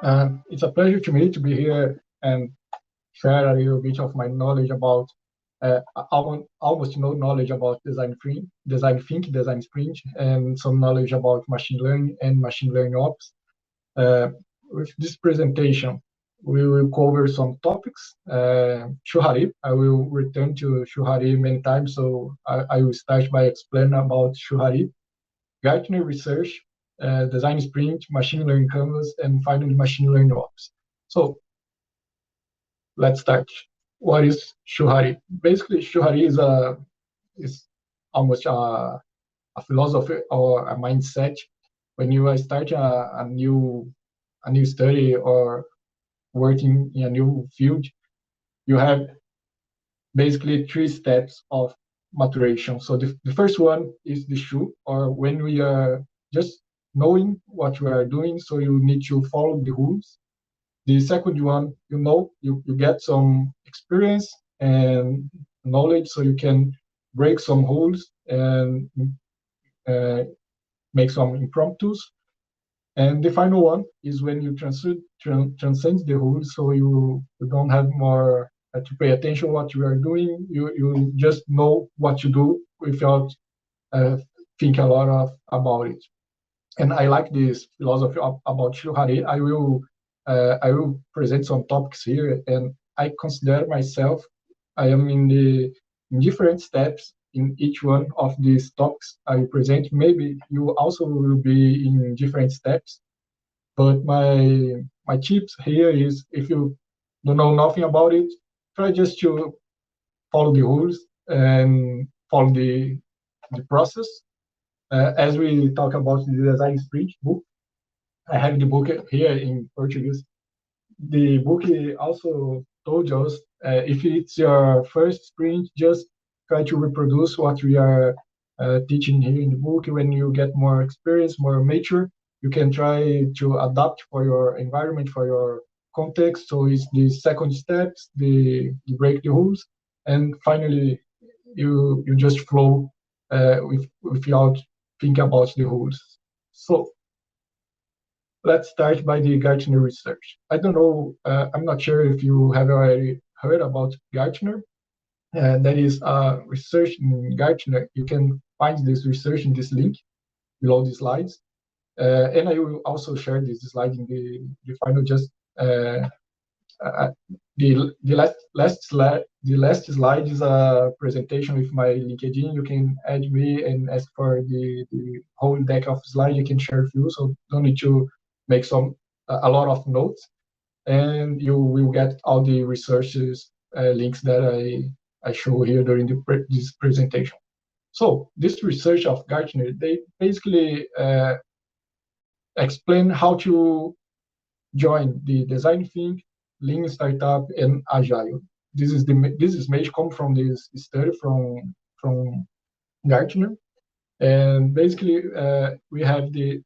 It's a pleasure to me to be here and share a little bit of my knowledge about almost no knowledge about design think, design sprint, and some knowledge about machine learning and machine learning ops. With this presentation, we will cover some topics. Shuhari, I will return to Shuhari many times, so I will start by explaining about Shuhari, Gartner research, design sprint, machine learning canvas, and finally machine learning ops. So let's start. What is Shuhari? Basically, Shuhari is almost a philosophy or a mindset. When you start a new study or working in a new field, you have basically 3 steps of maturation. So the first one is the Shu, or when we are just knowing what we are doing, so you need to follow the rules. The second one, you get some experience and knowledge, so you can break some rules and make some impromptus. And the final one is when you transcend the rules, so you don't have more to pay attention what you are doing. You just know what to do without think a lot about it. And I like this philosophy about Shuhari. I will present some topics here, and I consider myself I am in different steps in each one of these topics I present. Maybe you also will be in different steps, but my tips here is if you don't know nothing about it, try just to follow the rules and follow the process. As we talk about the design sprint book, I have the book here in Portuguese. The book also told us if it's your first sprint, just try to reproduce what we are teaching here in the book. When you get more experience, more mature, you can try to adapt for your environment, for your context. So it's the second steps, the break the rules, and finally you just flow without thinking about the rules. So let's start by the Gartner research. I don't know, I'm not sure if you have already heard about Gartner. That is research in Gartner. You can find this research in this link below the slides. And I will also share this slide in the final. Just the last slide is a presentation with my LinkedIn. You can add me and ask for the whole deck of slides. You can share with you, so don't need to make a lot of notes, and you will get all the researches links that I show here during this presentation. So this research of Gartner, they basically explain how to join the design think, lean startup, and agile. This is made come from this study from Gartner, and basically we have the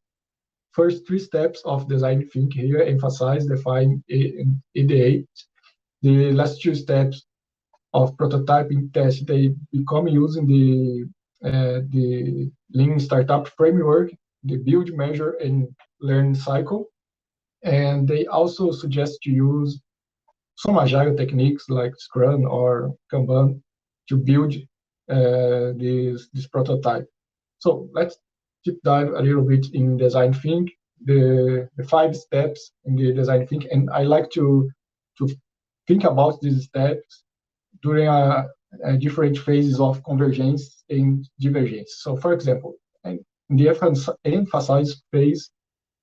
first 3 steps of design think here: emphasize, define, and ideate. The last 2 steps of prototyping test, they become using the lean startup framework, the build, measure, and learn cycle. And they also suggest to use some agile techniques like Scrum or Kanban to build this prototype. So let's deep dive a little bit in design think, the 5 steps in the design think, and I like to think about these steps during a different phases of convergence and divergence. So, for example, in the emphasize phase,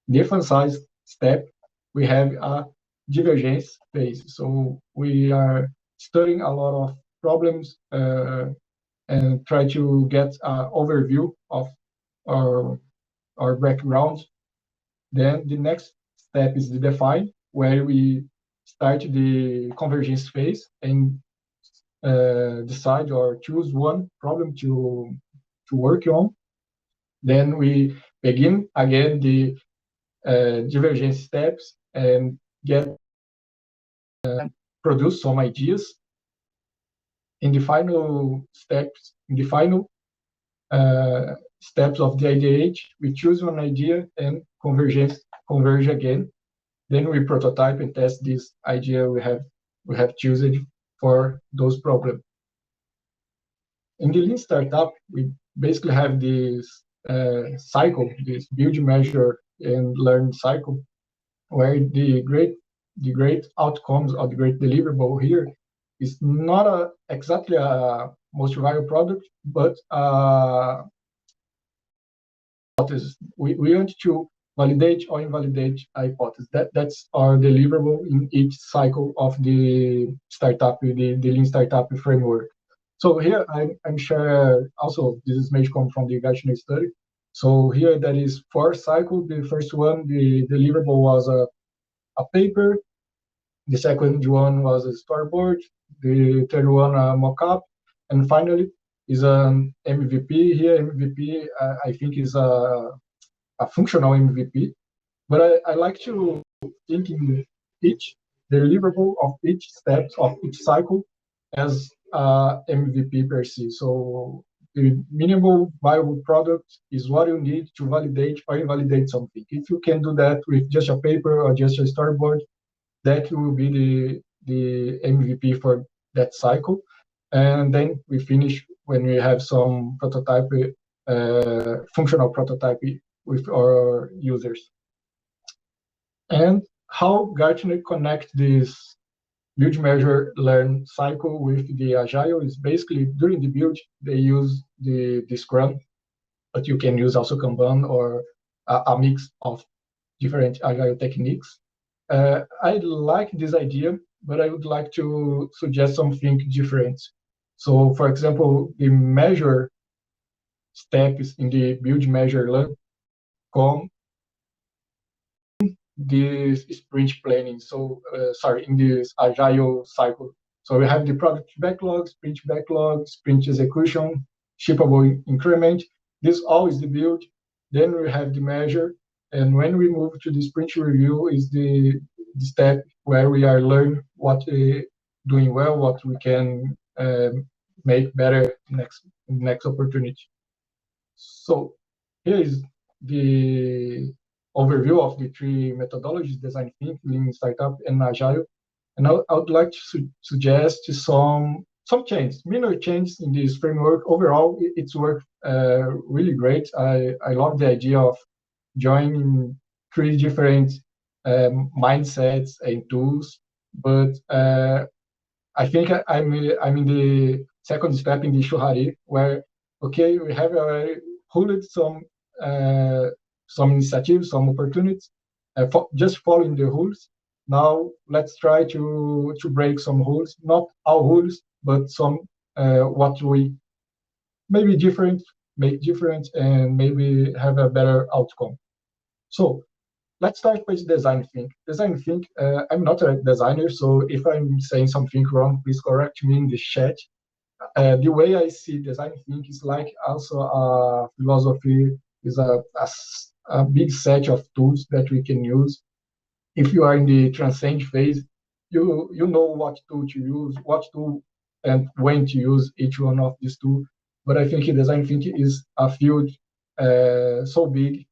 the emphasize step, we have a divergence phase. So we are studying a lot of problems and try to get an overview of our background. Then the next step is the define, where we start the convergence phase and decide or choose one problem to work on. Then we begin again the divergence steps and produce some ideas. In the final steps, steps of the ideate, we choose one idea and converge again. Then we prototype and test this idea we have chosen for those problems. In the lean startup, we basically have this cycle, this build, measure, and learn cycle, where the great outcomes or the great deliverable here is not exactly a most valuable product, but hypothesis. We want to validate or invalidate a hypothesis. That's our deliverable in each cycle of the startup, the lean startup framework. So here I'm sure also this is may come from the Gartner study. So here there is 4 cycles. The first one, the deliverable was a paper. The second one was a storyboard. The third one a mockup, and finally is an MVP. Here MVP I think is a functional MVP, but I like to think in each deliverable of each step of each cycle as MVP per se. So the minimal viable product is what you need to validate or invalidate something. If you can do that with just a paper or just a storyboard, that will be the MVP for that cycle. And then we finish when we have some prototype, functional prototype with our users. And how Gartner connect this build, measure, learn cycle with the agile is basically during the build, they use the Scrum, but you can use also Kanban or a mix of different agile techniques. I like this idea, but I would like to suggest something different. So, for example, the measure steps in the build, measure, learn come this sprint planning. So, sorry, in this agile cycle. So we have the product backlog, sprint execution, shippable increment. This all is the build. Then we have the measure. And when we move to the sprint review is the step where we are learning what doing well, what we can make better next opportunity. So here is the overview of the 3 methodologies: design thinking, lean startup, and agile. And I would like to suggest some changes, minor changes in this framework. Overall, it's worked really great. I love the idea of joining 3 different mindsets and tools, but I think I'm in the second step in the Shuhari, where okay, we have already pulled some initiatives, some opportunities, just following the rules. Now let's try to break some rules, not all rules, but some what we maybe different, make different, and maybe have a better outcome. So let's start with design think. Design think. I'm not a designer, so if I'm saying something wrong, please correct me in the chat. The way I see design think is like also a philosophy, is a big set of tools that we can use. If you are in the transcend phase, you know what tool to use, what tool and when to use each one of these tools. But I think design thinking is a field so big,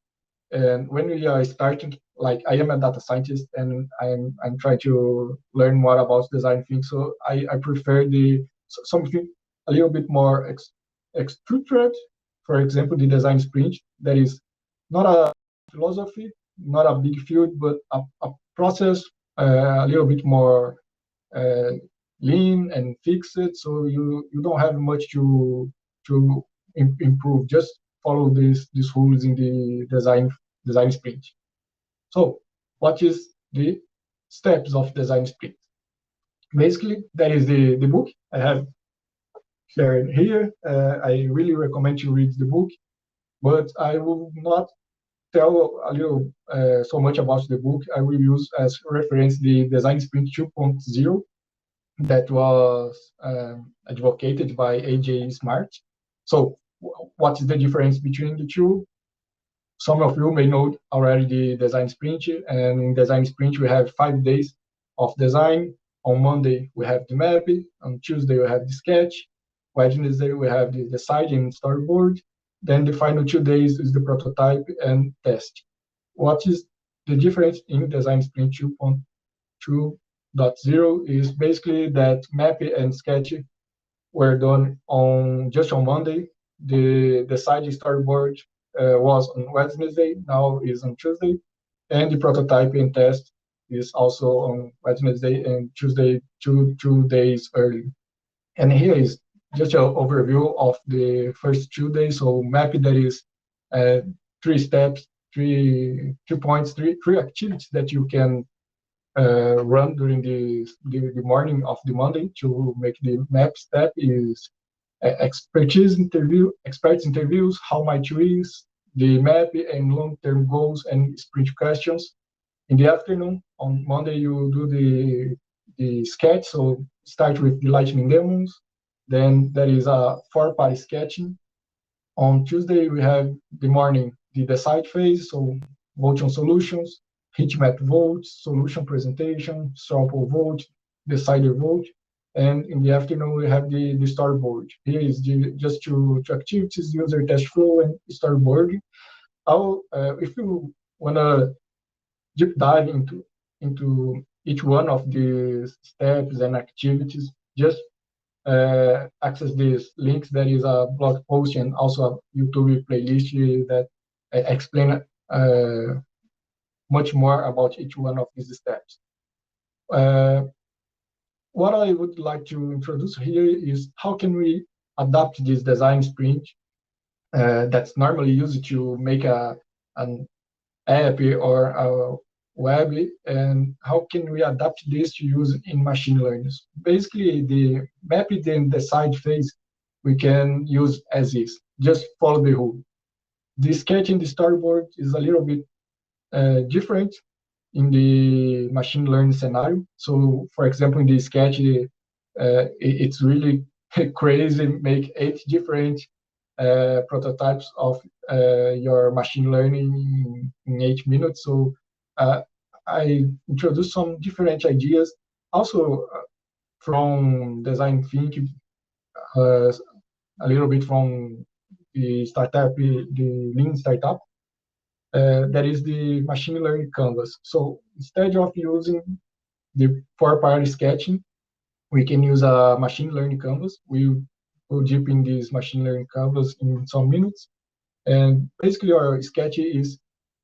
and when we are starting, like I am a data scientist and I'm trying to learn more about design thinking, so I prefer something a little bit more structured. For example, the design sprint that is not a philosophy, not a big field, but a process a little bit more lean and fixed. So you don't have much to improve. Just follow these rules in the design sprint. So what is the steps of design sprint? Basically, that is the book I have shared here. I really recommend you read the book, but I will not tell a little so much about the book. I will use as reference the Design Sprint 2.0 that was advocated by AJ Smart. So what is the difference between the two? Some of you may know already the design sprint, and in design sprint we have 5 days of design. On Monday we have the map, on Tuesday we have the sketch, Wednesday we have the design and storyboard, then the final 2 days is the prototype and test. What is the difference in design sprint 2.2.0 is basically that map and sketch were done just on Monday. The side storyboard was on Wednesday, now is on Tuesday, and the prototype and test is also on Wednesday and Tuesday, two days early. And here is just an overview of the first 2 days. So map, that is 3 steps, 3 points, three activities that you can run during the morning of the Monday to make the map step is experts interviews, how much is the map and long-term goals and sprint questions. In the afternoon, on Monday, you do the sketch. So start with the lightning demos. Then there is a 4-party sketching. On Tuesday, we have the morning, the decide phase. So vote on solutions, heat map vote, solution presentation, straw poll vote, decider vote. And in the afternoon, we have the storyboard. Here is just two activities, user test flow and storyboard. If you want to deep dive into each one of these steps and activities, just access these links. There is a blog post and also a YouTube playlist that explain much more about each one of these steps. What I would like to introduce here is how can we adapt this design sprint that's normally used to make an app or a web, and how can we adapt this to use in machine learning? Basically, the map and decide phase we can use as is, just follow the rule. The sketch and the storyboard is a little bit different in the machine learning scenario. So, for example, in the sketch, it's really crazy, make 8 different prototypes of your machine learning in 8 minutes. So I introduced some different ideas, also from design thinking, a little bit from the startup, the lean startup. That is the machine learning canvas. So instead of using the 4-party sketching, we can use a machine learning canvas. We'll go deep in this machine learning canvas in some minutes. And basically our sketch is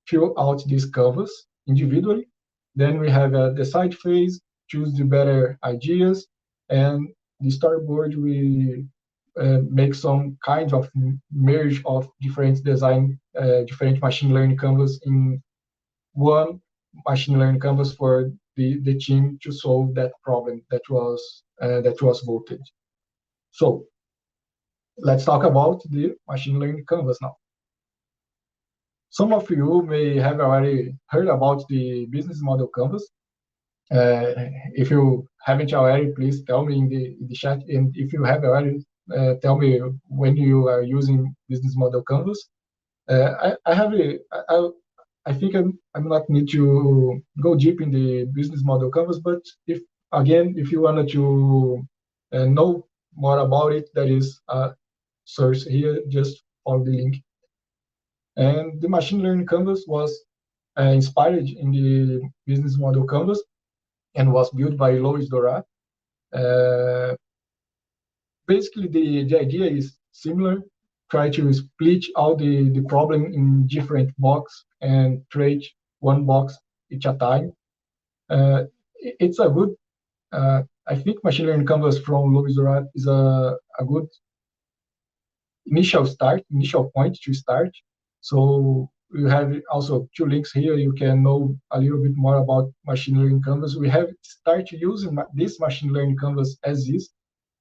fill out this canvas individually. Then we have a decide phase, choose the better ideas, and the storyboard, we make some kind of merge of different design, different machine learning canvas in one machine learning canvas for the team to solve that problem that was voted. So let's talk about the machine learning canvas now. Some of you may have already heard about the business model canvas. If you haven't already, please tell me in the chat. And if you have already, tell me when you are using business model canvas. I think I'm not need to go deep in the business model canvas, but if you wanted to know more about it, there is a source here, just follow the link. And the machine learning canvas was inspired in the business model canvas and was built by Lois Dorat. Basically, the idea is similar. Try to split all the problem in different boxes and create one box each a time. It's a good, I think machine learning canvas from Lois Dorat is a good initial point to start. So we have also 2 links here. You can know a little bit more about machine learning canvas. We have started using this machine learning canvas as is,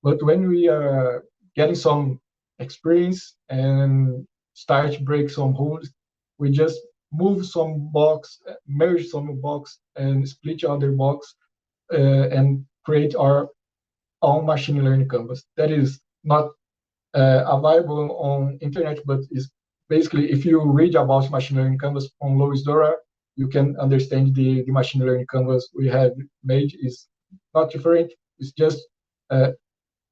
but when we are getting some experience and start to break some rules, we just move some box, merge some box, and split other box, and create our own machine learning canvas. That is not available on internet, but is basically, if you read about machine learning canvas from Lois Dorat, you can understand the machine learning canvas we have made is not different. It's just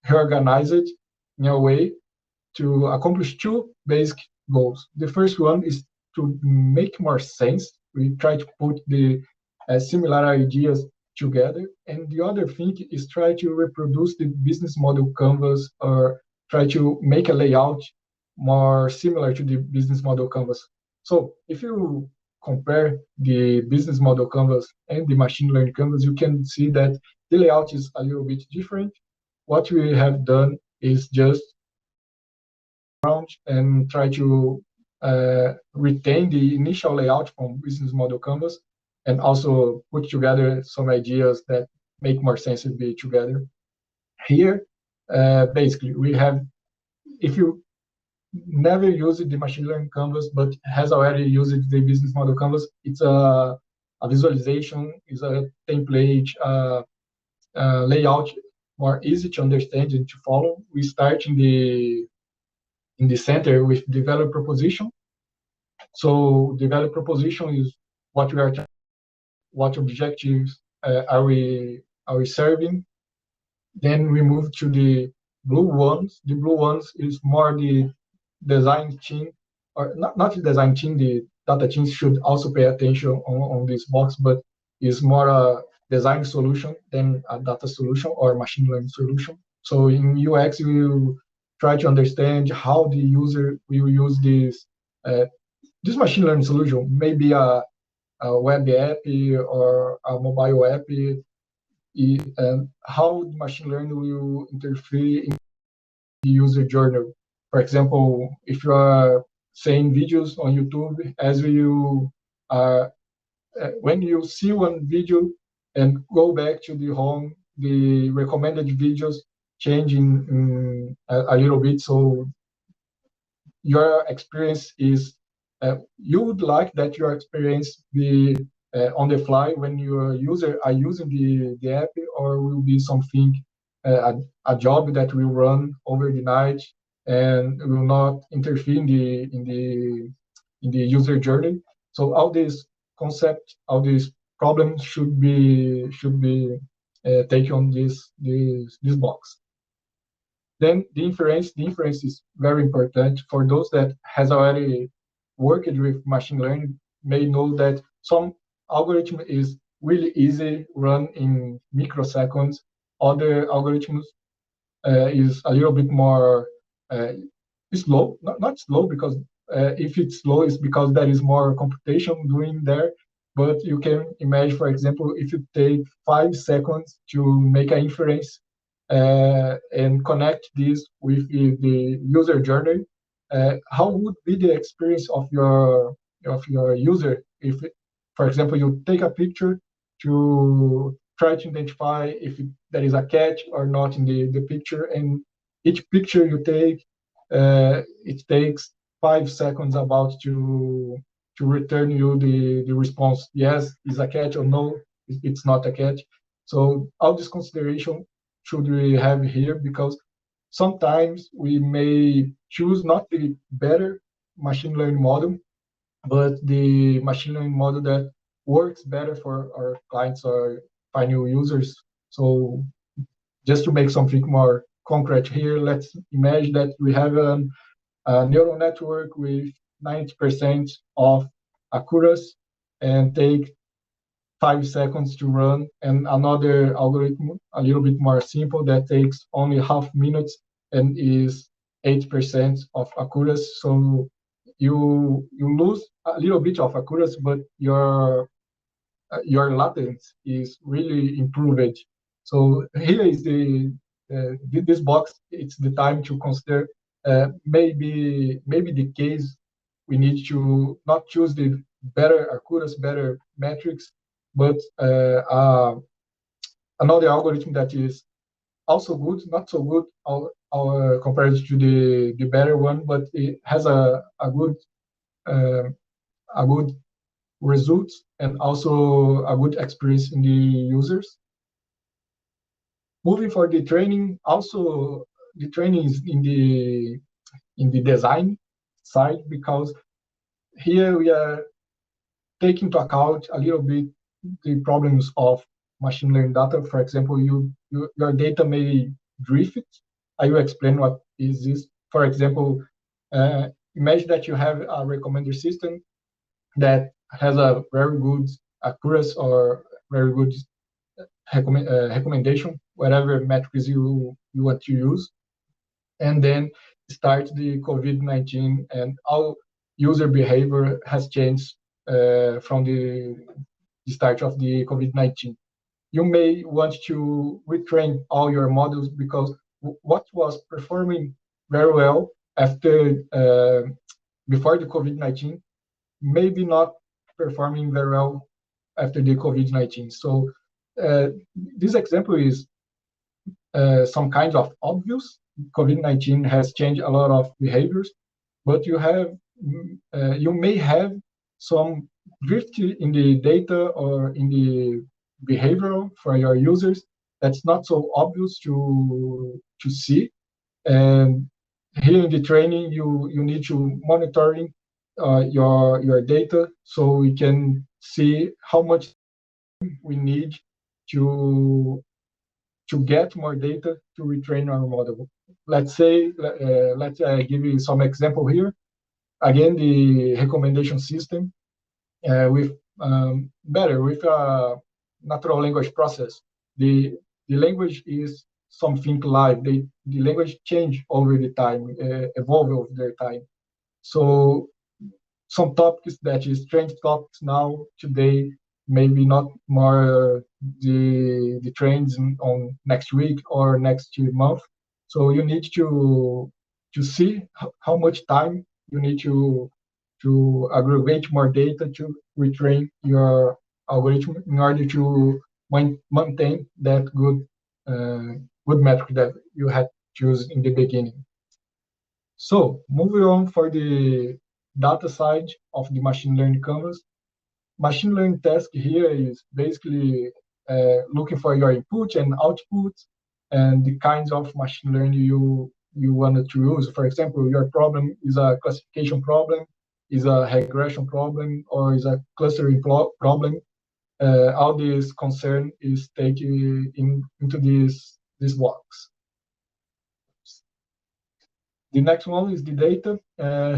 reorganized in a way to accomplish 2 basic goals. The first one is to make more sense We try to put the similar ideas together. And the other thing is try to reproduce the business model canvas or try to make a layout more similar to the business model canvas. So if you compare the business model canvas and the machine learning canvas, you can see that the layout is a little bit different. What we have done is just around and try to retain the initial layout from business model canvas and also put together some ideas that make more sense to be together. Here, basically, we have, if you never used the machine learning canvas but has already used the business model canvas, it's a visualization, is a template, layout more easy to understand and to follow. We start in the center with the value proposition. So the value proposition is what we are, what objectives are we serving. Then we move to the blue ones. The blue ones is more the design team, or not the design team. The data teams should also pay attention on this box, but is more a design solution than a data solution or machine learning solution. So in UX, we will try to understand how the user will use this machine learning solution, maybe a web app or a mobile app, and how the machine learning will interfere in the user journey. For example, if you are saying videos on YouTube, as you are, when you see one video and go back to the home, the recommended videos change a little bit. So your experience is, you would like that your experience be on the fly when your user are using the app, or will be something, a job that will run over the night and will not interfere in the user journey. So all these concepts, all these problems should be taken on this box. Then the inference is very important. For those that has already worked with machine learning may know that some algorithm is really easy, run in microseconds. Other algorithms is a little bit more slow, not slow, because if it's slow, it's because there is more computation doing there. But you can imagine, for example, if you take 5 seconds to make an inference and connect this with the user journey, how would be the experience of your user if, for example, you take a picture to try to identify if there is a cat or not in the picture, and each picture you take, it takes 5 seconds about to return you the response, yes, is a cat, or no, it's not a cat. So all this consideration should we have here, because sometimes we may choose not the better machine learning model, but the machine learning model that works better for our clients or final users. So just to make something more concrete here, let's imagine that we have a neural network with 90% of accuracy and take 5 seconds to run, and another algorithm a little bit more simple that takes only half minutes and is 8% of accuracy. So you lose a little bit of accuracy, but your latency is really improved. So here is this box. It's the time to consider maybe the case we need to not choose the better accuracy, better metrics, but another algorithm that is also good, not so good compared to the better one, but it has a good results and also a good experience in the users. Moving for the training, also the training is in the design side, because here we are taking into account a little bit the problems of machine learning data. For example, your data may drift. I will explain what is this. For example, imagine that you have a recommender system that has a very good accuracy or very good recommendation, whatever metrics you want to use. And then start the COVID-19, and all user behavior has changed from the start of the COVID-19. You may want to retrain all your models because what was performing very well after before the COVID-19 maybe not performing very well after the COVID-19. So this example is some kind of obvious. COVID-19 has changed a lot of behaviors, but you may have some drift in the data or in the behavioral for your users that's not so obvious to see. And here in the training, you need to monitoring your data so we can see how much we need to get more data to retrain our model. Let's say, let's give you some example here. Again, the recommendation system with with a natural language process. The language is something live. The language change over the time, evolve over the time. So some topics that is trend topics now today, maybe not more the trends on next week or next month. So you need to see how much time you need to aggregate more data to retrain your algorithm in order to maintain that good metric that you had chosen in the beginning. So moving on for the data side of the machine learning canvas. Machine learning task here is basically looking for your input and output and the kinds of machine learning you wanted to use. For example, your problem is a classification problem, is a regression problem, or is a clustering problem. All this concern is taken into this box. The next one is the data.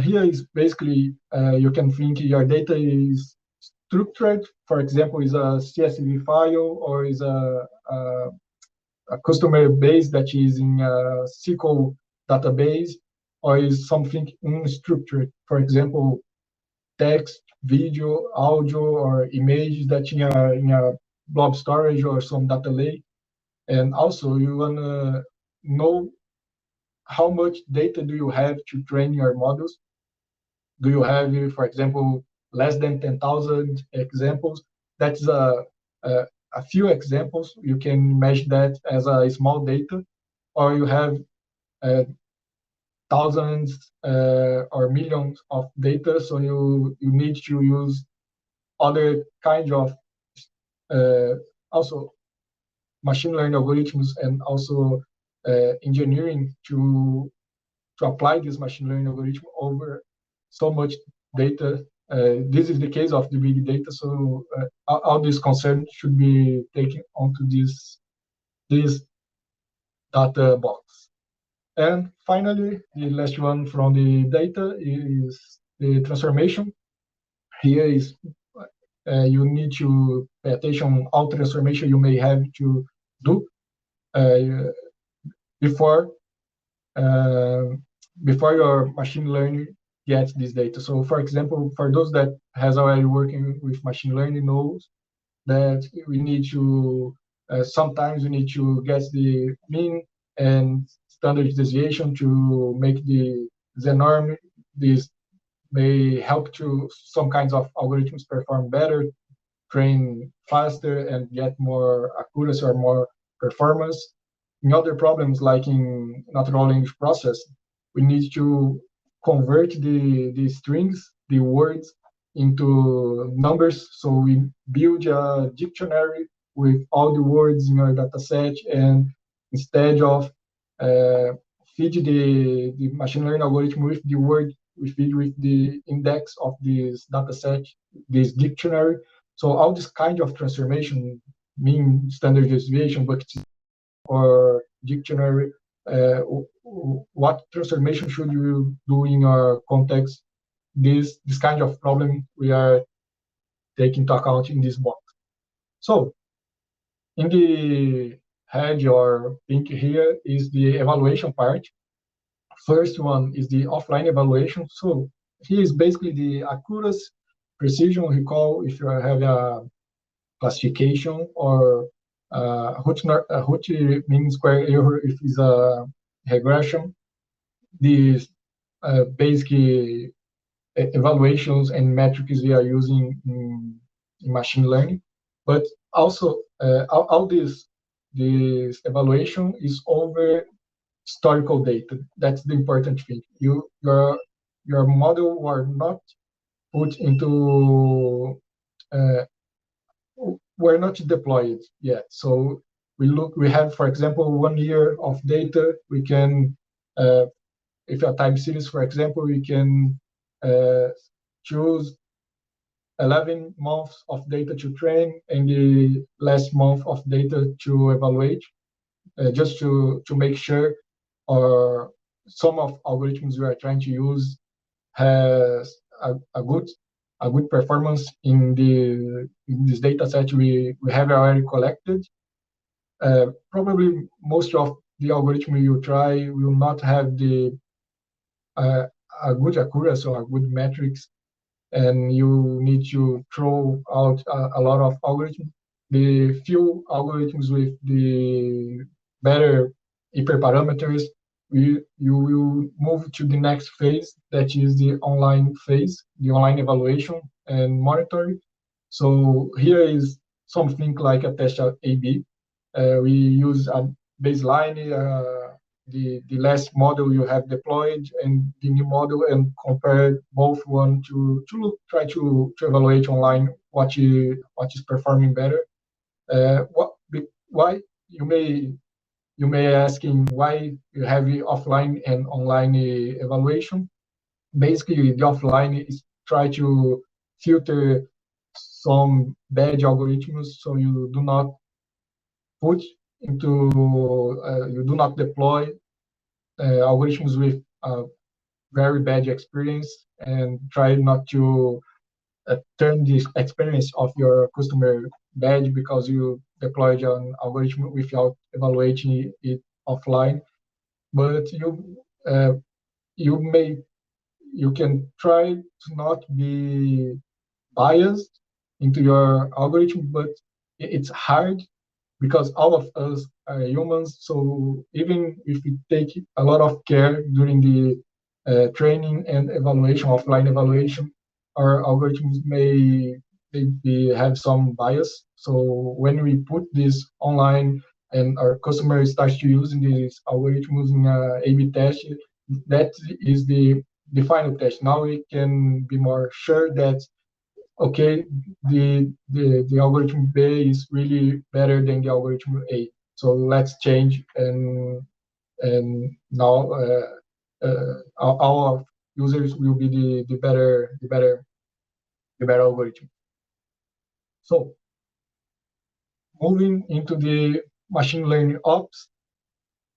Here is basically, you can think your data is structured. For example, is a CSV file or is a customer base that is in a SQL database, or is something unstructured. For example, text, video, audio, or image that in a blob storage or some data lake. And also you want to know how much data do you have to train your models. Do you have, for example, less than 10,000 examples? That's a few examples. You can measure that as a small data, or you have thousands or millions of data, so you need to use other kinds of also machine learning algorithms and also engineering to apply this machine learning algorithm over so much data. This is the case of the big data, so all these concerns should be taken onto this data box. And finally, the last one from the data is the transformation. Here is you need to pay attention on all transformation you may have to do before your machine learning gets this data. So, for example, for those that has already working with machine learning knows that we need to sometimes we need to get the mean and standard deviation to make the norm. This may help to some kinds of algorithms perform better, train faster, and get more accuracy or more performance. In other problems, like in natural language process, we need to convert the strings, the words, into numbers. So we build a dictionary with all the words in our data set, and instead of feed the machine learning algorithm with the word, we feed with the index of this data set, this dictionary. So all this kind of transformation, mean standard deviation, but or dictionary, what transformation should you do in your context? This kind of problem we are take into account in this box. So in the head or pink here is the evaluation part. First one is the offline evaluation. So here is basically the accuracy, precision, recall if you have a classification, or root mean square error if it's a regression. These basic evaluations and metrics we are using in machine learning, but also all this evaluation is over historical data. That's the important thing. Your model were not put into were not deployed yet. So we have, for example, 1 year of data. We can, if a time series, for example, we can choose 11 months of data to train and the last month of data to evaluate, just to make sure or some of algorithms we are trying to use has a good performance in this data set we have already collected. Probably most of the algorithm you try will not have the a good accuracy or a good metrics, and you need to throw out a lot of algorithms. The few algorithms with the better hyperparameters, you will move to the next phase, that is the online phase, the online evaluation and monitoring. So here is something like a test A/B. We use a baseline, the last model you have deployed and the new model, and compare both one to try to evaluate online what is performing better. Why you may asking why you have offline and online evaluation. Basically, the offline is try to filter some bad algorithms, so you do not put into you do not deploy algorithms with very bad experience, and try not to turn the experience of your customer bad because you deployed an algorithm without evaluating it offline. But you can try to not be biased into your algorithm, but it's hard because all of us are humans. So even if we take a lot of care during the training and evaluation, offline evaluation, our algorithms may have some bias. So when we put this online and our customer starts to using these algorithms in A/B test, that is the final test. Now we can be more sure that okay, the algorithm B is really better than the algorithm A. So let's change, and now our users will be the better algorithm. So moving into the machine learning ops.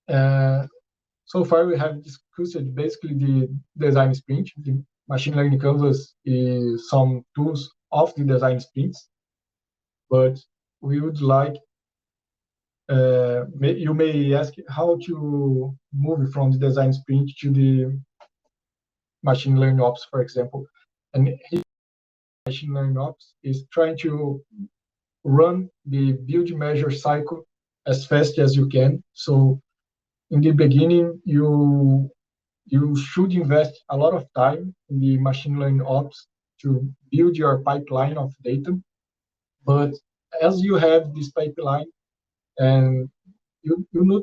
So far we have discussed basically the design sprint. The machine learning canvas is some tools of the design sprints, but we would like you may ask how to move from the design sprint to the machine learning ops, for example. And machine learning ops is trying to run the build measure cycle as fast as you can. So in the beginning, you should invest a lot of time in the machine learning ops to build your pipeline of data. But as you have this pipeline, and you do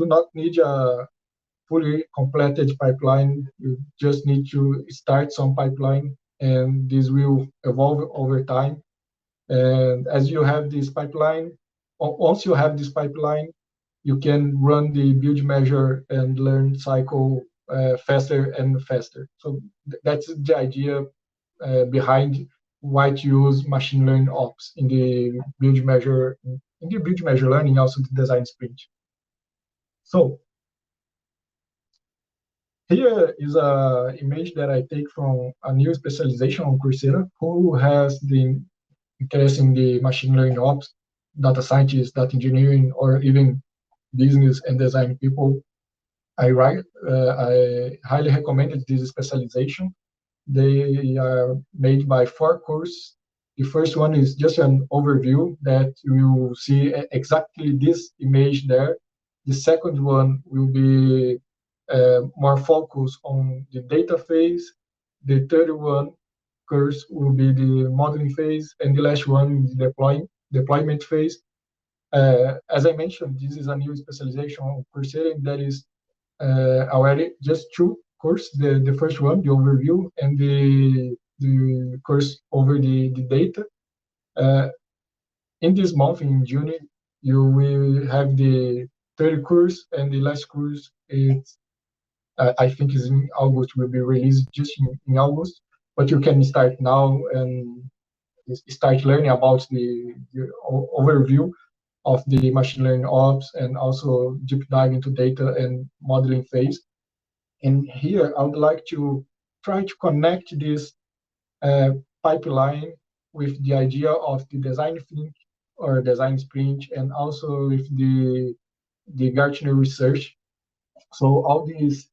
not need a fully completed pipeline. You just need to start some pipeline, and this will evolve over time. And as you have this pipeline, once you have this pipeline, you can run the build measure and learn cycle faster and faster. So that's the idea behind why to use machine learning ops in the build measure learning, also the design sprint. So here is a image that I take from a new specialization on Coursera, who has the interested in the machine learning ops, data scientists, data engineering, or even business and design people, I highly recommend this specialization. They are made by 4 courses. The first one is just an overview that you will see exactly this image there. The second one will be more focused on the data phase. The third one course will be the modeling phase, and the last one is the deployment phase. As I mentioned, this is a new specialization on Coursera that is already just 2 courses. The first one, the overview, and the course over the data. In this month, in June, you will have the third course, and the last course is I think is in August, will be released just in August. But you can start now and start learning about the overview of the machine learning ops, and also deep dive into data and modeling phase. And here I would like to try to connect this pipeline with the idea of the design think or design sprint, and also with the Gartner research. So all these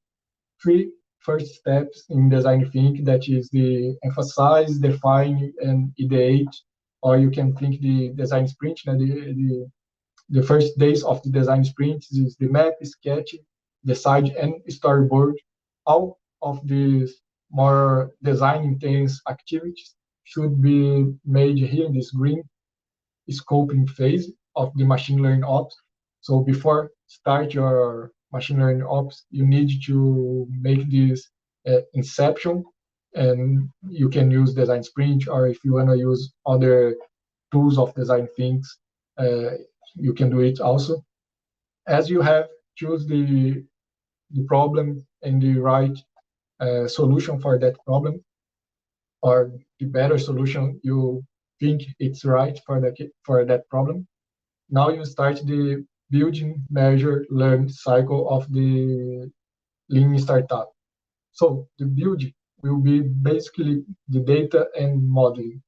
3 first steps in design think, that is the emphasize, define, and ideate, or you can think the design sprint. The first days of the design sprint is the map, sketch, decide, and storyboard. All of these more design intense activities should be made here in this green scoping phase of the machine learning ops. So before start your machine learning ops, you need to make this inception, and you can use design sprint, or if you want to use other tools of design things, you can do it also. As you have choose the problem and the right solution for that problem, or the better solution you think it's right for that problem. Now you start the building, measure, learn cycle of the lean startup. So the build will be basically the data and modeling.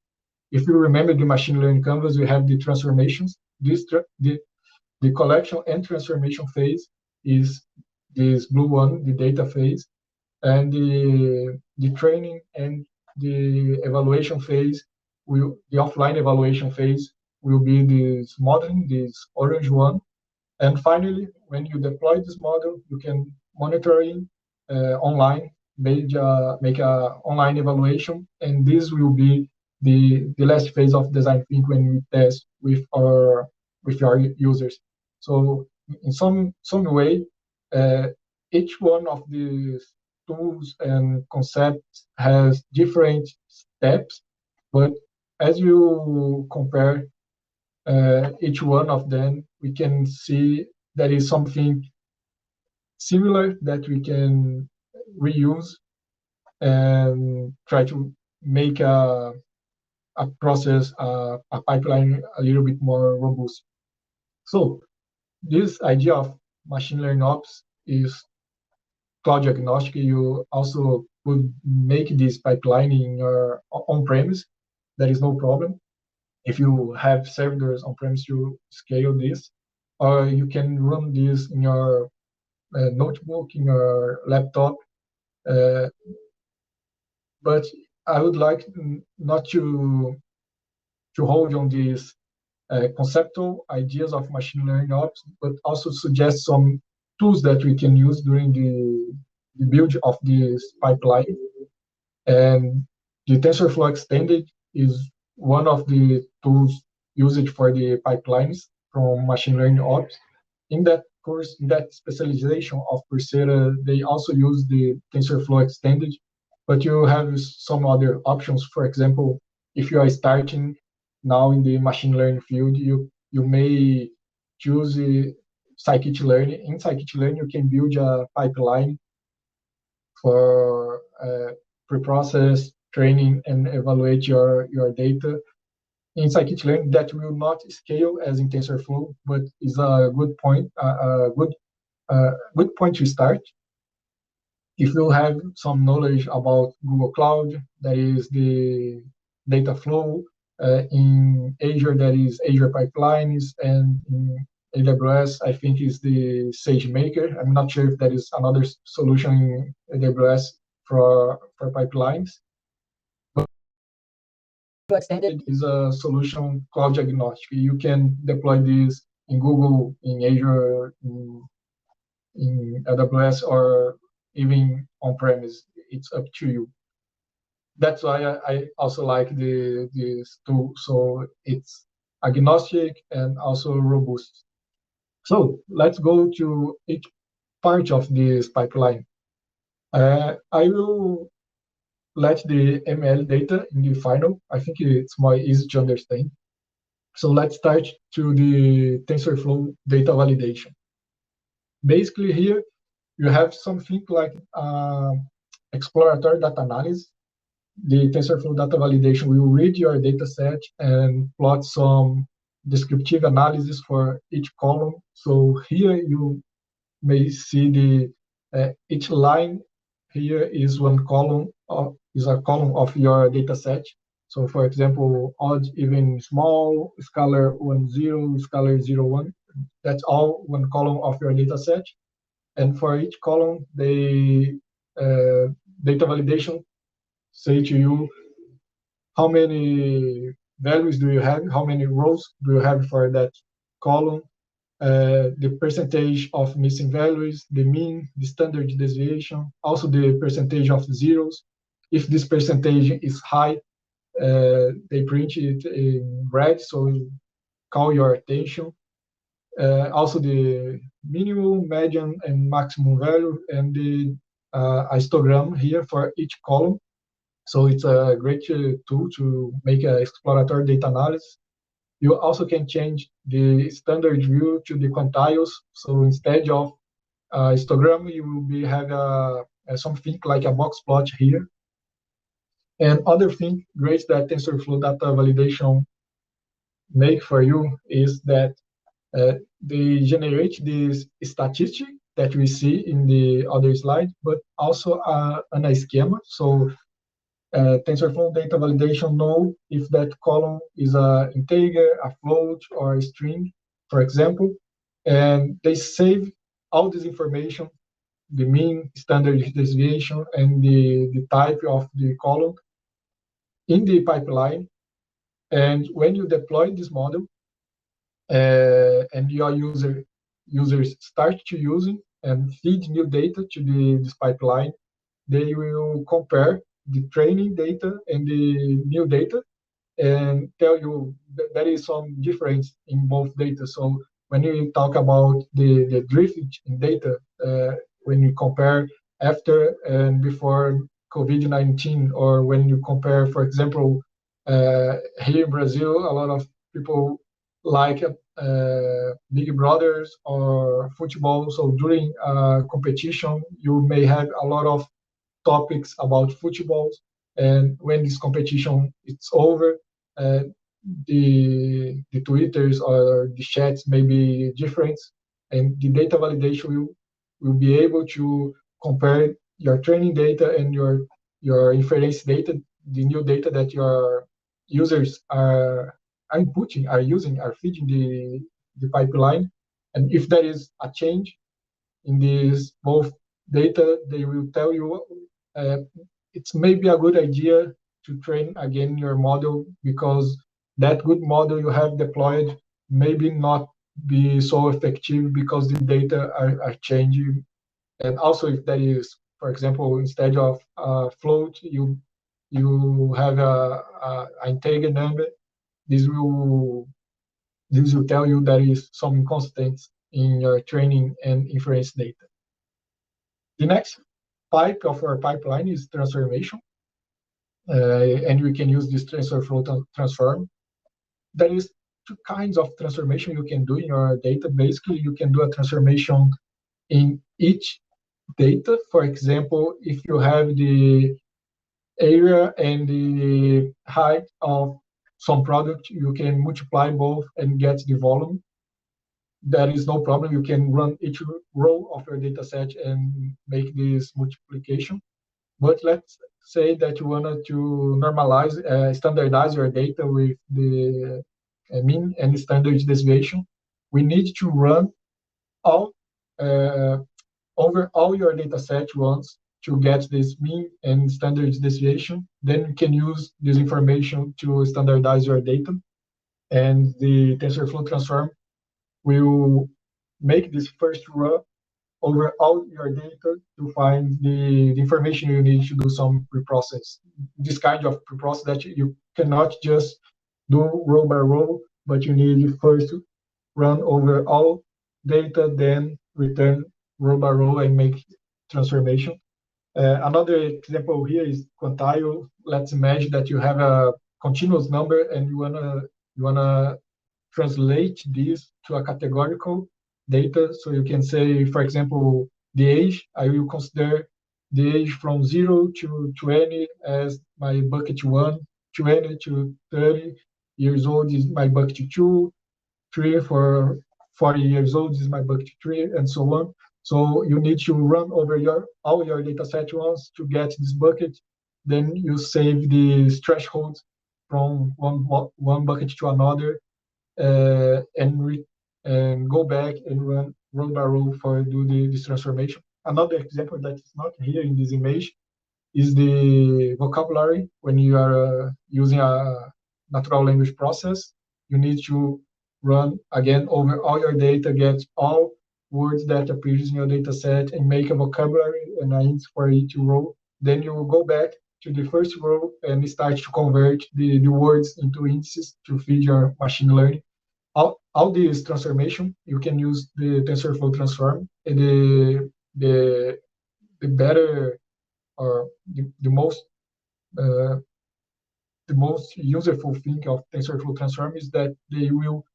If you remember the machine learning canvas, we have the transformations. The collection and transformation phase is this blue one, the data phase, and the training and the evaluation phase the offline evaluation phase will be this modeling, this orange one. And finally, when you deploy this model, you can monitoring online, make a online evaluation, and this will be the last phase of design think when we test with our users. So in some way, each one of these tools and concepts has different steps, but as you compare each one of them, we can see there is something similar that we can reuse and try to make a process, a pipeline a little bit more robust. So this idea of machine learning ops is cloud agnostic. You also could make this pipeline in your on-premise. There is no problem. If you have servers on-premise, you scale this, or you can run this in your notebook, in your laptop. But I would like not to hold on these conceptual ideas of machine learning ops, but also suggest some tools that we can use during the build of this pipeline. And the TensorFlow Extended is one of the tools used for the pipelines from machine learning ops. In that course, in that specialization of Coursera, they also use the TensorFlow Extended, but you have some other options. For example, if you are starting now in the machine learning field, you may choose scikit-learn. In scikit-learn, you can build a pipeline for pre-process, training, and evaluate your data. In scikit-learn, that will not scale as in TensorFlow, but is a good point, good point to start. If you have some knowledge about Google Cloud, that is the data flow, In Azure, that is Azure Pipelines, and in AWS, I think is the SageMaker. I'm not sure if that is another solution in AWS for pipelines. But extended is a solution cloud agnostic. You can deploy this in Google, in Azure, in AWS, or even on-premise. It's up to you. That's why I also like this tool. So it's agnostic and also robust. So let's go to each part of this pipeline. I will let the ML data in the final. I think it's more easy to understand. So let's start to the TensorFlow data validation. Basically here, you have something like exploratory data analysis. The TensorFlow data validation will read your data set and plot some descriptive analysis for each column. So here you may see the each line here is one column is a column of your data set. So for example, odd, even, small, scalar 1, 0, scalar 0, 1. That's all one column of your data set. And for each column, the data validation say to you how many values do you have, how many rows do you have for that column, the percentage of missing values, the mean, the standard deviation, also the percentage of zeros. If this percentage is high, they print it in red, so it call your attention. Also the minimum, median, and maximum value, and the histogram here for each column. So it's a great tool to make an exploratory data analysis. You also can change the standard view to the quantiles. So instead of histogram, you will be have something like a box plot here. And other thing great that TensorFlow data validation make for you is that they generate this statistic that we see in the other slide, but also a schema. So TensorFlow data validation know if that column is an integer, a float, or a string, for example, and they save all this information, the mean, standard deviation, and the type of the column in the pipeline. And when you deploy this model, and your users start to using and feed new data to this pipeline, they will compare the training data and the new data and tell you that there is some difference in both data. So when you talk about the drift in data, when you compare after and before COVID-19, or when you compare, for example, here in Brazil, a lot of people like Big Brothers or football. So during competition, you may have a lot of topics about football, and when this competition is over, the Twitters or the chats may be different, and the data validation will be able to compare your training data and your inference data, the new data that your users are inputting, are using, are feeding the pipeline, and if there is a change in these both data, they will tell you it's maybe a good idea to train again your model, because that good model you have deployed maybe not be so effective because the data are changing. And also if there is, for example, instead of float, you have a integer number, this will tell you there is some inconsistency in your training and inference data. The next pipe of our pipeline is transformation, and we can use this TensorFlow transform. There is two kinds of transformation you can do in your data. Basically, you can do a transformation in each data. For example, if you have the area and the height of some product, you can multiply both and get the volume. There is no problem. You can run each row of your data set and make this multiplication. But let's say that you wanted to normalize, standardize your data with the mean and standard deviation. We need to run all uh, over all your data set once to get this mean and standard deviation. Then you can use this information to standardize your data. And the TensorFlow transform will make this first run over all your data to find the information you need to do some preprocess. This kind of preprocess that you cannot just do row by row, but you need first to run over all data, then return row by row and make transformation. Another example here is quantile. Let's imagine that you have a continuous number and you wanna translate this to a categorical data. So you can say, for example, the age. I will consider the age from 0 to 20 as my bucket 1, 20 to 30 years old is my bucket 2, 3 for 40 years old is my bucket 3, and so on. So you need to run over all your data set once to get this bucket. Then you save the threshold from one bucket to another, and go back and run row by row for this transformation. Another example that is not here in this image is the vocabulary. When you are using a natural language process, you need to run again over all your data, get all words that appears in your data set and make a vocabulary and an int for each row. Then you will go back to the first row and start to convert the words into indices to feed your machine learning. All this transformation, you can use the TensorFlow transform. And the better or uh, the most useful thing of TensorFlow transform is that they will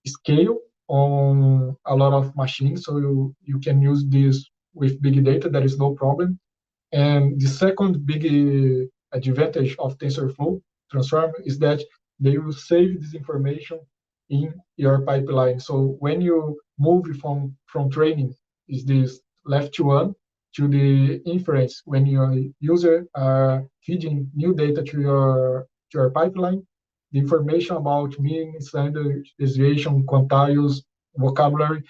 scale on a lot of machines, so you can use this with big data. There is no problem. And the second big advantage of TensorFlow transform is that they will save this information in your pipeline. So when you move from training, is this left one, to the inference, when your user are feeding new data to your pipeline, the information about mean, standard deviation, quantiles, vocabulary,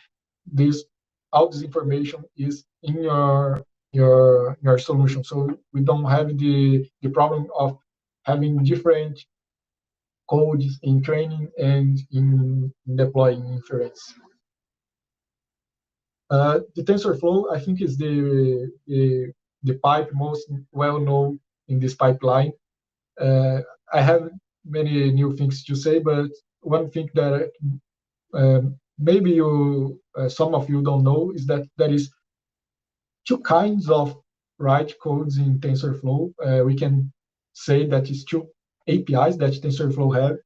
this all this information is in your solution. So we don't have the problem of having different codes in training and in deploying inference. The TensorFlow, I think, is the pipe most well known in this pipeline. I have many new things to say, but one thing that maybe some of you don't know is that there is two kinds of write codes in TensorFlow. We can say that it's two APIs that TensorFlow have.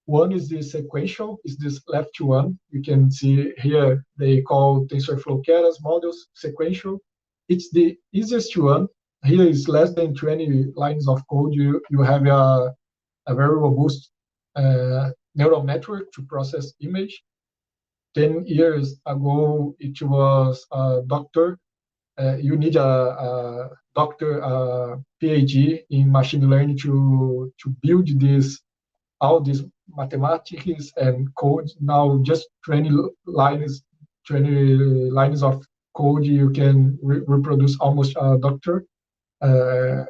One is the sequential, is this left one. You can see here they call TensorFlow Keras models sequential. It's the easiest one. Here is less than 20 lines of code. You have a very robust neural network to process image. 10 years ago, it was a doctor. You need a doctor, a PhD in machine learning to build all these mathematics and code. Now just 20 lines of code, you can reproduce almost a doctor. But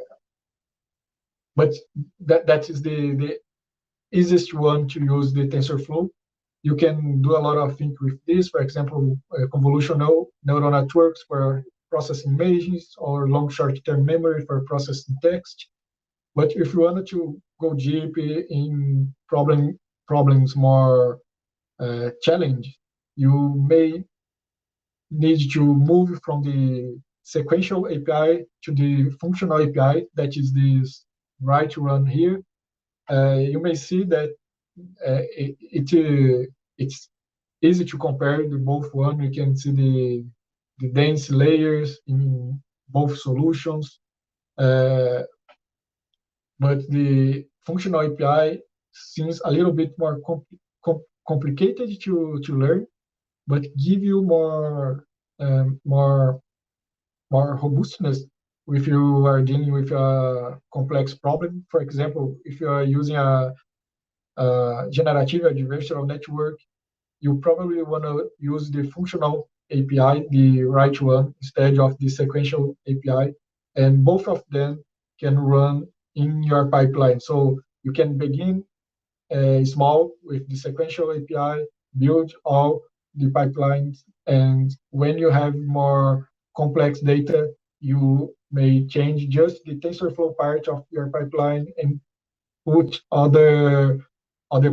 that is the easiest one to use the TensorFlow. You can do a lot of things with this. For example, convolutional neural networks for processing images, or long short-term memory for processing text. But if you wanted to go deep in problems more challenging, you may need to move from the sequential API to the functional API, that is this right run here. You may see that it's easy to compare the both one. You can see the dense layers in both solutions. But the functional API seems a little bit more complicated to learn, but give you more robustness if you are dealing with a complex problem. For example, if you are using a generative adversarial network, you probably want to use the functional API, the right one, instead of the sequential API. And both of them can run in your pipeline. So you can begin small with the sequential API, build all the pipelines, and when you have more complex data, you may change just the TensorFlow part of your pipeline and put other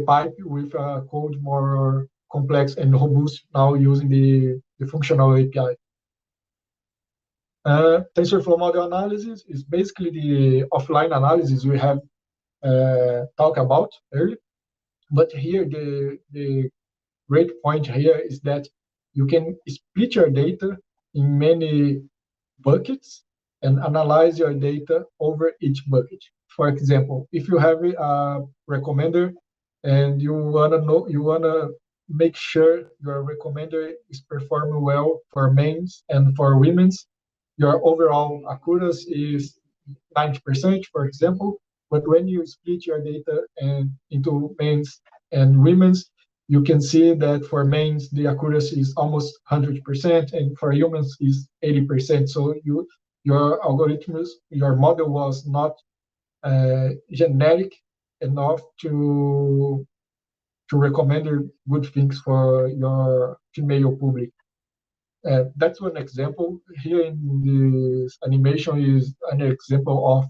pipe with code more complex and robust now using the functional API. TensorFlow model analysis is basically the offline analysis we have talked about earlier. But here, the great point here is that you can split your data in many buckets and analyze your data over each bucket. For example, if you have a recommender and you wanna make sure your recommender is performing well for men's and for women's, your overall accuracy is 90%, for example. But when you split your data into men's and women's, you can see that for men's the accuracy is almost 100%, and for humans is 80%. So your algorithms, your model was not generic enough to recommend good things for your female public. That's one example. Here in this animation is an example of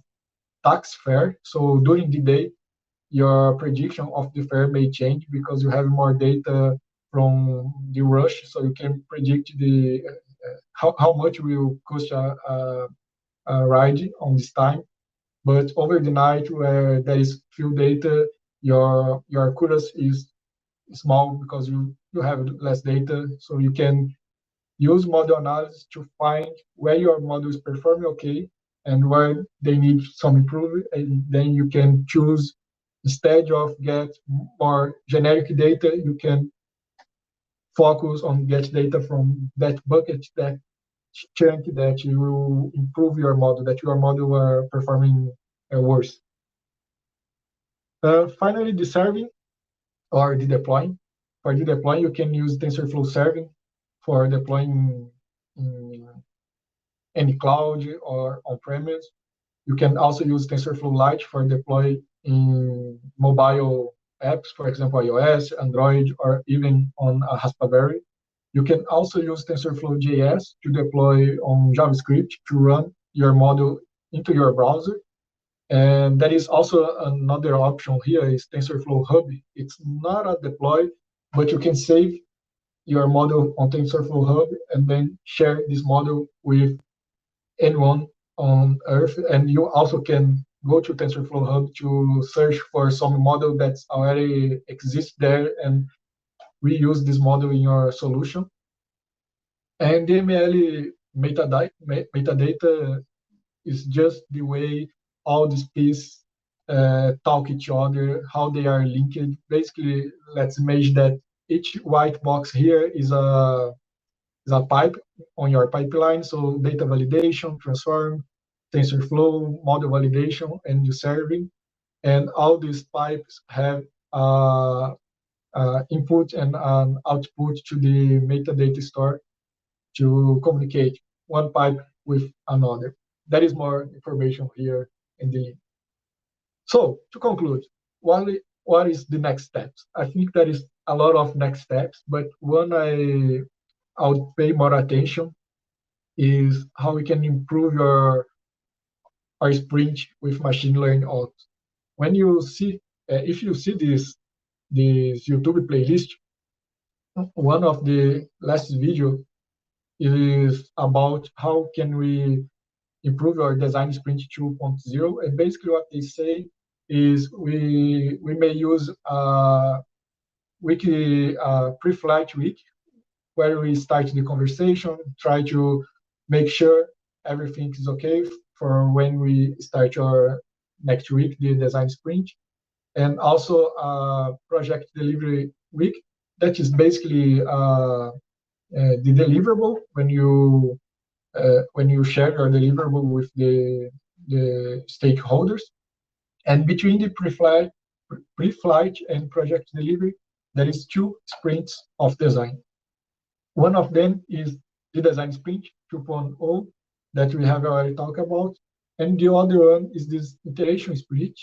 tax fare. So during the day, your prediction of the fare may change because you have more data from the rush, so you can predict the how much will cost a ride on this time. But over the night, where there is few data, your accuracy is small because you have less data, so you can use model analysis to find where your model is performing okay and where they need some improvement, and then you can choose, instead of get more generic data, you can focus on get data from that bucket, that chunk that you will improve your model, that your model are performing worse. Finally, the serving or the deploying. For the deploying, you can use TensorFlow serving for deploying in any cloud or on-premise. You can also use TensorFlow Lite for deploy in mobile apps, for example, iOS, Android, or even on a Raspberry. You can also use TensorFlow JS to deploy on JavaScript to run your model into your browser. And there is also another option here is TensorFlow Hub. It's not a deploy, but you can save your model on TensorFlow Hub and then share this model with anyone on Earth. And you also can go to TensorFlow Hub to search for some model that's already exists there and reuse this model in your solution. And the ML metadata is just the way all these pieces talk each other, how they are linked. Basically, let's imagine that each white box here is a pipe on your pipeline. So data validation, transform, TensorFlow, model validation, and the serving. And all these pipes have input and an output to the metadata store to communicate one pipe with another. There is more information here in the link. So to conclude, what is the next steps? I think there is a lot of next steps, but one I would pay more attention is how we can improve our sprint with machine learning ops. When you see, if you see this YouTube playlist, one of the last video is about how can we improve our design sprint 2.0, and basically what they say is we may use a weekly pre-flight week where we start the conversation, try to make sure everything is okay for when we start our next week, the design sprint, and also a project delivery week that is basically the deliverable when you when you share your deliverable with the stakeholders. And between the pre-flight and project delivery, there is 2 sprints of design. One of them is the design sprint 2.0 that we have already talked about, and the other one is this iteration sprint.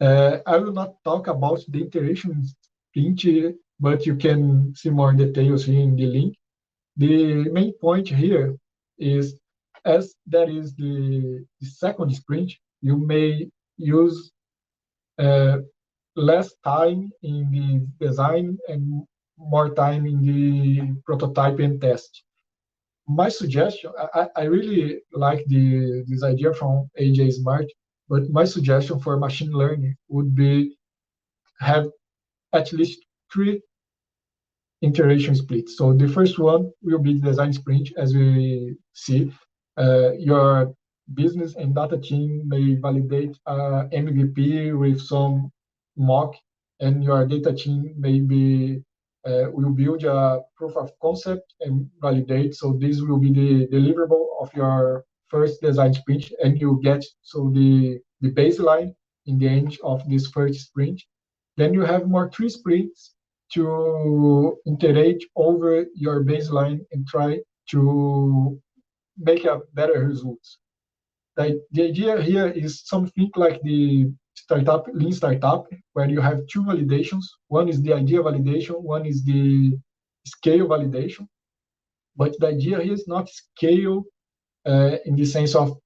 I will not talk about the iteration sprint, but you can see more details here in the link. The main point here is, as that is the second sprint, you may use less time in the design and more time in the prototype and test. My suggestion, I really like this idea from AJ Smart, but my suggestion for machine learning would be have at least 3 iteration splits. So the first one will be the design sprint, as we see. Your business and data team may validate MVP with some mock, and your data team maybe will build a proof of concept and validate. So this will be the deliverable of your first design sprint, and you get the baseline in the end of this first sprint. Then you have more 3 sprints to iterate over your baseline and try to make a better results. The idea here is something like the lean startup, where you have 2 validations. One is the idea validation, one is the scale validation. But the idea here is not scale in the sense of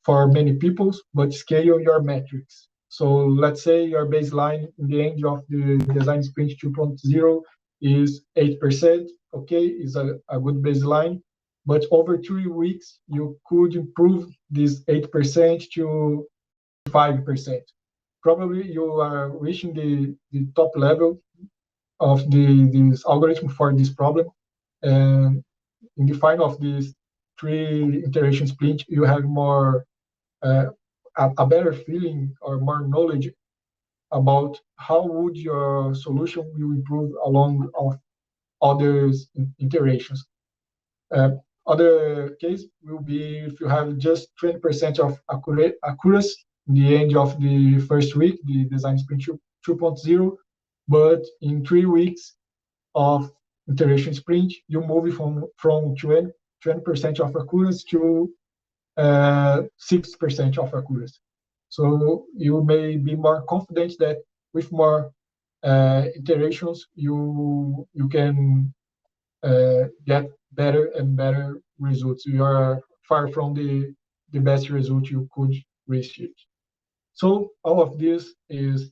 for many people, but scale your metrics. So let's say your baseline in the end of the design sprint 2.0 is 8%. Okay, is a good baseline. But over 3 weeks, you could improve this 8% to 5%. Probably you are reaching the top level of this algorithm for this problem. And in the final of these 3 iteration split, you have more a better feeling or more knowledge about how would your solution will improve along of other iterations. Other case will be if you have just 20% of accuracy in the end of the first week, the design sprint 2.0, but in 3 weeks of iteration sprint, you move from 20% of accuracy to 6% of accuracy. So you may be more confident that with more iterations, you can get better and better results. You are far from the best result you could reach it. So all of this is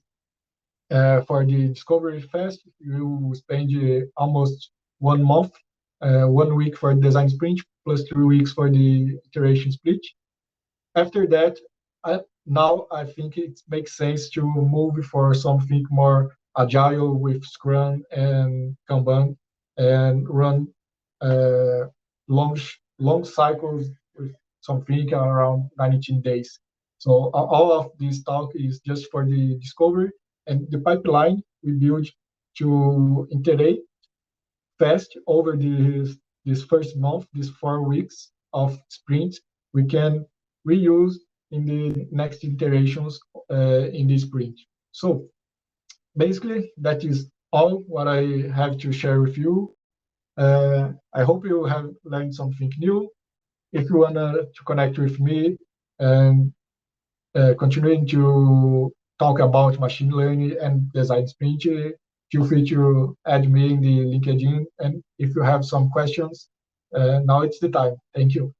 for the discovery phase. You spend almost 1 month, 1 week for the design sprint, plus 3 weeks for the iteration split. After that, now I think it makes sense to move for something more agile with Scrum and Kanban and run long cycles with something around 19 days. So all of this talk is just for the discovery, and the pipeline we build to iterate fast over this first month, these 4 weeks of sprint, we can reuse in the next iterations in this sprint. So basically, that is all what I have to share with you. I hope you have learned something new. If you want to connect with me and continuing to talk about machine learning and design sprint, feel free to add me in the LinkedIn. And if you have some questions, now it's the time. Thank you.